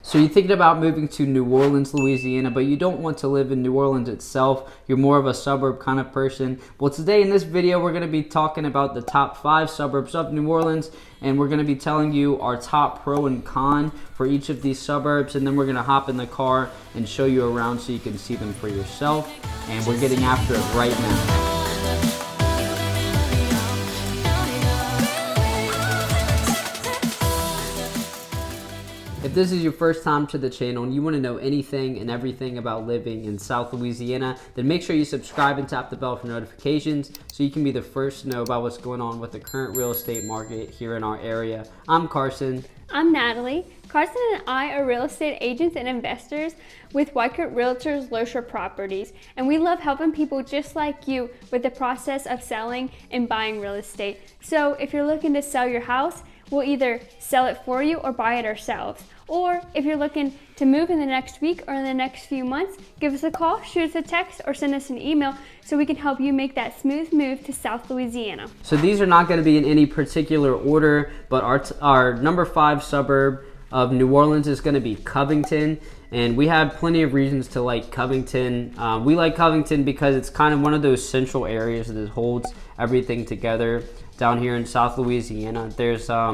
So you're thinking about moving to New Orleans, Louisiana, but you don't want to live in New Orleans itself. You're more of a suburb kind of person. Well, today in this video, we're going to be talking about the top 5 suburbs of New Orleans, and we're going to be telling you our top pro and con for each of these suburbs, and then we're going to hop in the car and show you around so you can see them for yourself, and we're getting after it right now. If this is your first time to the channel and you want to know anything and everything about living in South Louisiana, then make sure you subscribe and tap the bell for notifications so you can be the first to know about what's going on with the current real estate market here in our area. I'm Carson. I'm Natalie. Carson and I are real estate agents and investors with Weichert Realtors Losher Properties, and we love helping people just like you with the process of selling and buying real estate. So if you're looking to sell your house, we'll either sell it for you or buy it ourselves. Or if you're looking to move in the next week or in the next few months, give us a call, shoot us a text, or send us an email so we can help you make that smooth move to South Louisiana. So these are not going to be in any particular order, but our number 5 suburb of New Orleans is going to be Covington. And we have plenty of reasons to like Covington. We like Covington because it's kind of one of those central areas that holds everything together down here in South Louisiana. There's a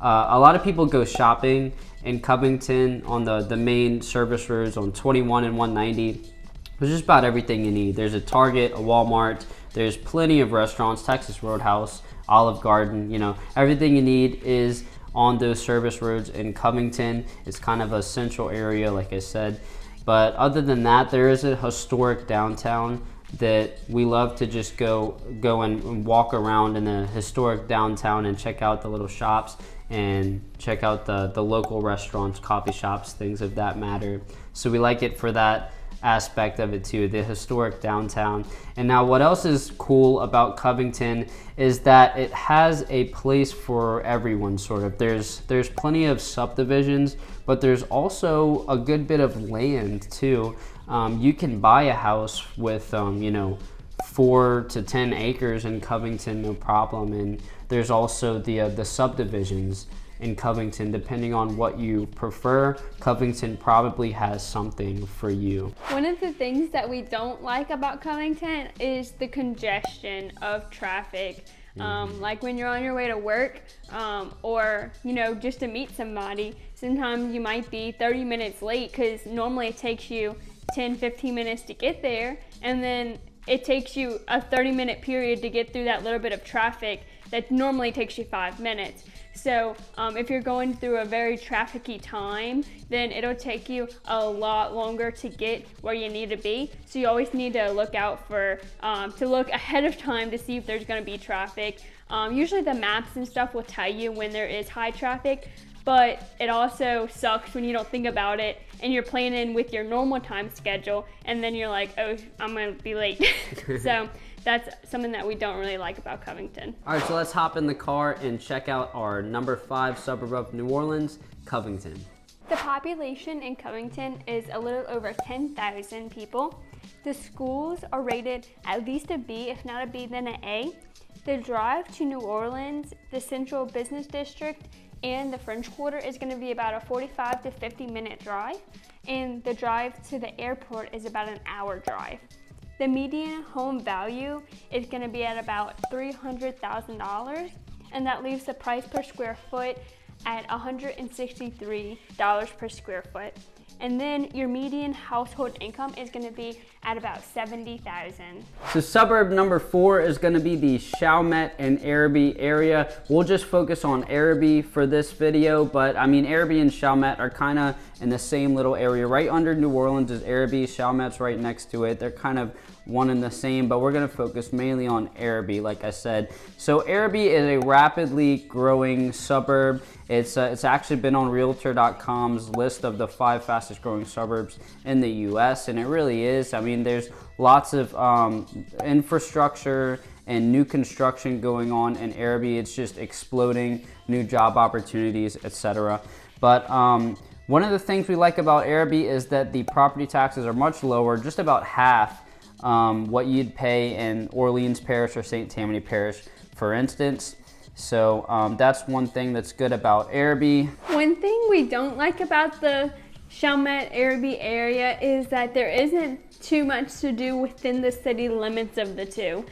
lot of people go shopping in Covington on the main service roads on 21 and 190. There's just about everything you need. There's a Target, a Walmart. There's plenty of restaurants, Texas Roadhouse, Olive Garden. You know, everything you need is on those service roads in Covington. It's kind of a central area, like I said. But other than that, there is a historic downtown that we love to just go and walk around in the historic downtown and check out the little shops and check out the local restaurants, coffee shops, things of that matter. So we like it for that aspect of it too, the historic downtown. And now what else is cool about Covington is that it has a place for everyone, sort of. There's plenty of subdivisions, but there's also a good bit of land too. You can buy a house with 4 to 10 acres in Covington, no problem. And there's also the subdivisions in Covington. Depending on what you prefer, Covington probably has something for you. One of the things that we don't like about Covington is the congestion of traffic. Like when you're on your way to work or just to meet somebody, sometimes you might be 30 minutes late because normally it takes you 10-15 minutes to get there, and then it takes you a 30-minute period to get through that little bit of traffic that normally takes you 5 minutes. So if you're going through a very trafficy time, then it'll take you a lot longer to get where you need to be. So you always need to look out for, to look ahead of time to see if there's gonna be traffic. Usually the maps and stuff will tell you when there is high traffic, but it also sucks when you don't think about it and you're planning with your normal time schedule and then you're like, oh, I'm gonna be late. So that's something that we don't really like about Covington. All right, so let's hop in the car and check out our number 5 suburb of New Orleans, Covington. The population in Covington is a little over 10,000 people. The schools are rated at least a B, if not a B, then an A. The drive to New Orleans, the Central Business District, and the French Quarter is going to be about a 45 to 50 minute drive, and the drive to the airport is about an hour drive. The median home value is going to be at about $300,000, and that leaves the price per square foot at $163 per square foot. And then your median household income is going to be at about $70,000. So suburb number 4 is going to be the Chalmette and Arabi area. We'll just focus on Arabi for this video, but I mean Arabi and Chalmette are kind of in the same little area. Right under New Orleans is Arabi, Chalmette's right next to it. They're kind of one and the same, but we're going to focus mainly on Arabi, like I said. So Arabi is a rapidly growing suburb. It's actually been on Realtor.com's list of the 5 fastest growing suburbs in the US, and it really is. I mean, there's lots of infrastructure and new construction going on in Arabi. It's just exploding, new job opportunities, etc. But one of the things we like about Arabi is that the property taxes are much lower, just about half what you'd pay in Orleans Parish or St. Tammany Parish, for instance. So that's one thing that's good about Arabi. One thing we don't like about the Chalmette Arabi area is that there isn't too much to do within the city limits of the two.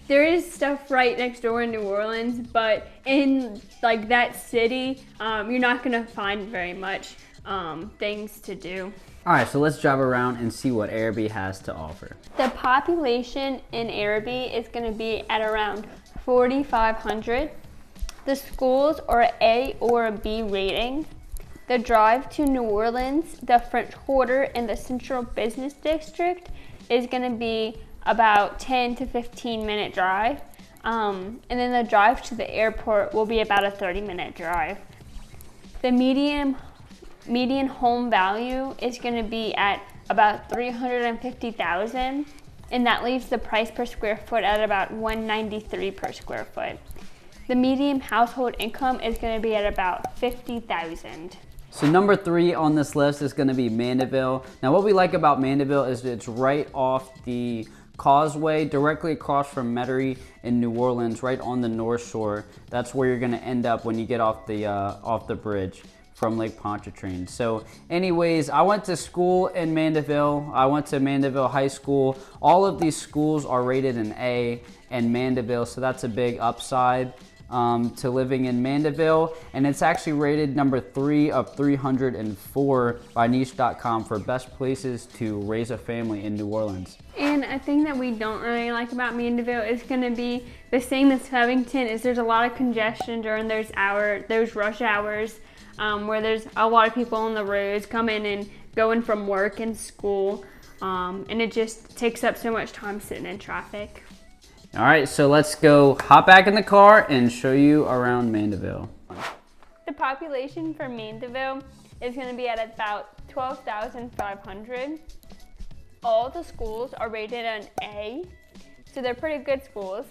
There is stuff right next door in New Orleans, but in like that city, you're not gonna find very much things to do. All right, so let's drive around and see what Arabi has to offer. The population in Arabi is gonna be at around 4,500. The schools are A or a B rating. The drive to New Orleans, the French Quarter, and the Central Business District is gonna be about 10 to 15 minute drive. And then the drive to the airport will be about a 30-minute drive. The median home value is going to be at about $350,000, and that leaves the price per square foot at about $193 per square foot. The median household income is going to be at about $50,000. So number 3 on this list is going to be Mandeville. Now what we like about Mandeville is it's right off the Causeway, directly across from Metairie in New Orleans, right on the North Shore. That's where you're going to end up when you get off the bridge from Lake Pontchartrain. So anyways, I went to school in Mandeville. I went to Mandeville High School. All of these schools are rated an A in Mandeville, so that's a big upside to living in Mandeville. And it's actually rated number 3 of 304 by niche.com for best places to raise a family in New Orleans. And a thing that we don't really like about Mandeville is going to be the same as Covington, is there's a lot of congestion during those rush hours, where there's a lot of people on the roads coming and going from work and school, and it just takes up so much time sitting in traffic. All right, so let's go hop back in the car and show you around Mandeville. The population for Mandeville is going to be at about 12,500. All the schools are rated an A, so they're pretty good schools.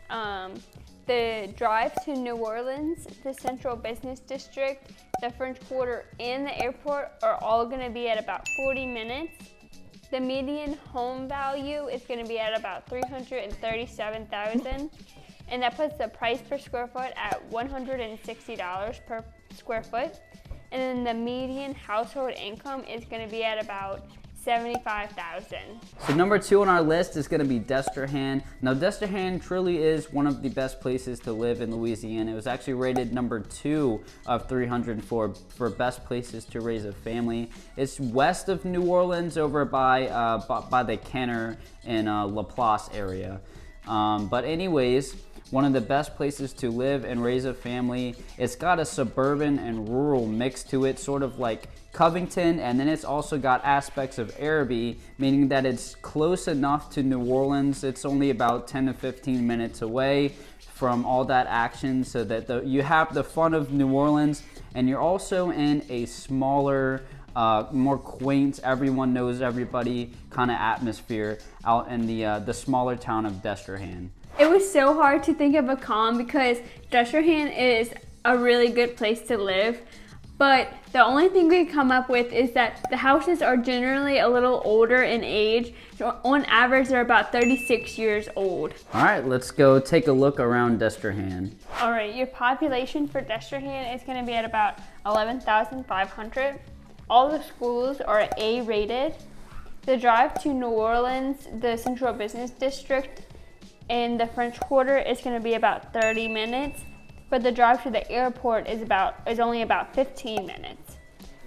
The drive to New Orleans, the Central Business District, the French Quarter, and the airport are all going to be at about 40 minutes. The median home value is going to be at about $337,000, and that puts the price per square foot at $160 per square foot. And then the median household income is going to be at about $75,000. So number 2 on our list is going to be Destrehan. Now Destrehan truly is one of the best places to live in Louisiana. It was actually rated number 2 of 304 for best places to raise a family. It's west of New Orleans, over by the Kenner and Laplace area. But anyways, one of the best places to live and raise a family. It's got a suburban and rural mix to it, sort of like Covington, and then it's also got aspects of Arabi, meaning that it's close enough to New Orleans. It's only about 10 to 15 minutes away from all that action, so that you have the fun of New Orleans, and you're also in a smaller, more quaint, everyone knows everybody kind of atmosphere out in the smaller town of Destrehan. It was so hard to think of a calm because Destrehan is a really good place to live, but the only thing we come up with is that the houses are generally a little older in age. So on average, they're about 36 years old. All right, let's go take a look around Destrehan. All right, your population for Destrehan is going to be at about 11,500. All the schools are A rated. The drive to New Orleans, the Central Business District, and the French Quarter is going to be about 30 minutes, but the drive to the airport is only about 15 minutes.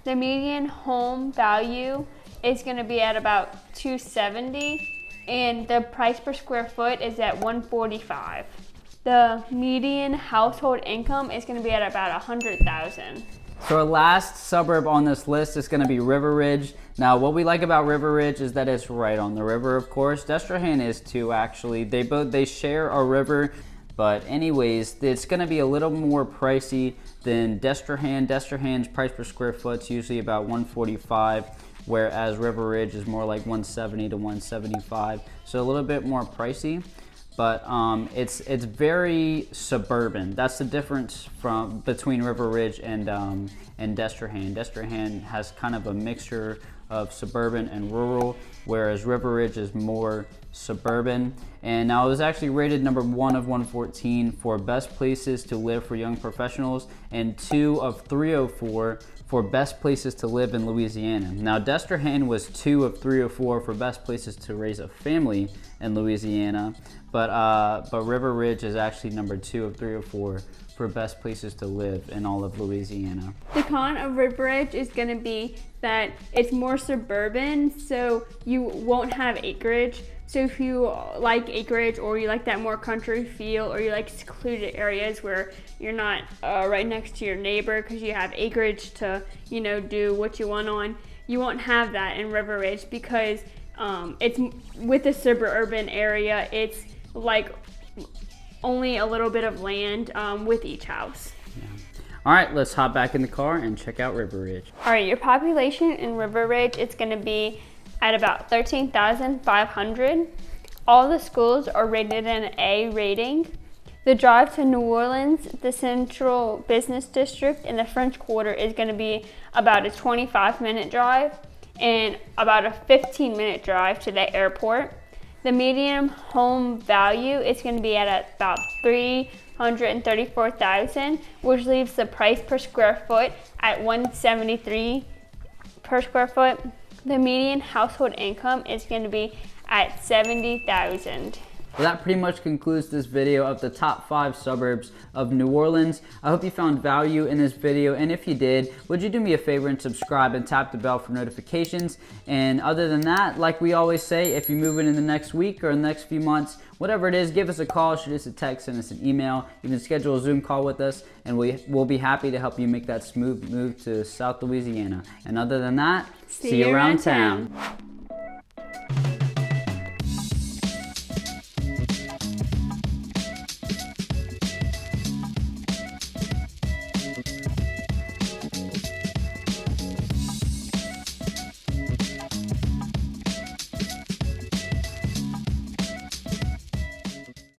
The median home value is going to be at about $270, and the price per square foot is at $145. The median household income is going to be at about $100,000. So our last suburb on this list is going to be River Ridge. Now, what we like about River Ridge is that it's right on the river, of course. Destrehan is too, actually. They share a river, but anyways, it's going to be a little more pricey than Destrehan. Destrehan's price per square foot is usually about $145, whereas River Ridge is more like $170 to $175, so a little bit more pricey. But it's very suburban. That's the difference between River Ridge and Destrehan. Destrehan has kind of a mixture of suburban and rural, whereas River Ridge is more suburban. And now it was actually rated number 1 of 114 for best places to live for young professionals and 2 of 304 for best places to live in Louisiana. Now Destrehan was 2 of 304 for best places to raise a family in Louisiana, but River Ridge is actually number 2 of 304 for best places to live in all of Louisiana. The con of River Ridge is going to be that it's more suburban, so you won't have acreage. So if you like acreage, or you like that more country feel, or you like secluded areas where you're not right next to your neighbor because you have acreage to, you know, do what you want on, you won't have that in River Ridge because it's with the suburban area. It's like only a little bit of land with each house. Yeah. All right, let's hop back in the car and check out River Ridge. All right, your population in River Ridge, it's going to be at about 13,500. All the schools are rated an A rating. The drive to New Orleans, the central business district, and the French Quarter is going to be about a 25-minute drive and about a 15-minute drive to the airport. The median home value is going to be at about $334,000, which leaves the price per square foot at $173 per square foot. The median household income is going to be at $70,000. Well, that pretty much concludes this video of the top 5 suburbs of New Orleans. I hope you found value in this video, and if you did, would you do me a favor and subscribe and tap the bell for notifications? And other than that, like we always say, if you move in the next week or the next few months, whatever it is, give us a call, shoot us a text, send us an email, even schedule a Zoom call with us, and we'll be happy to help you make that smooth move to South Louisiana. And other than that, see you around town.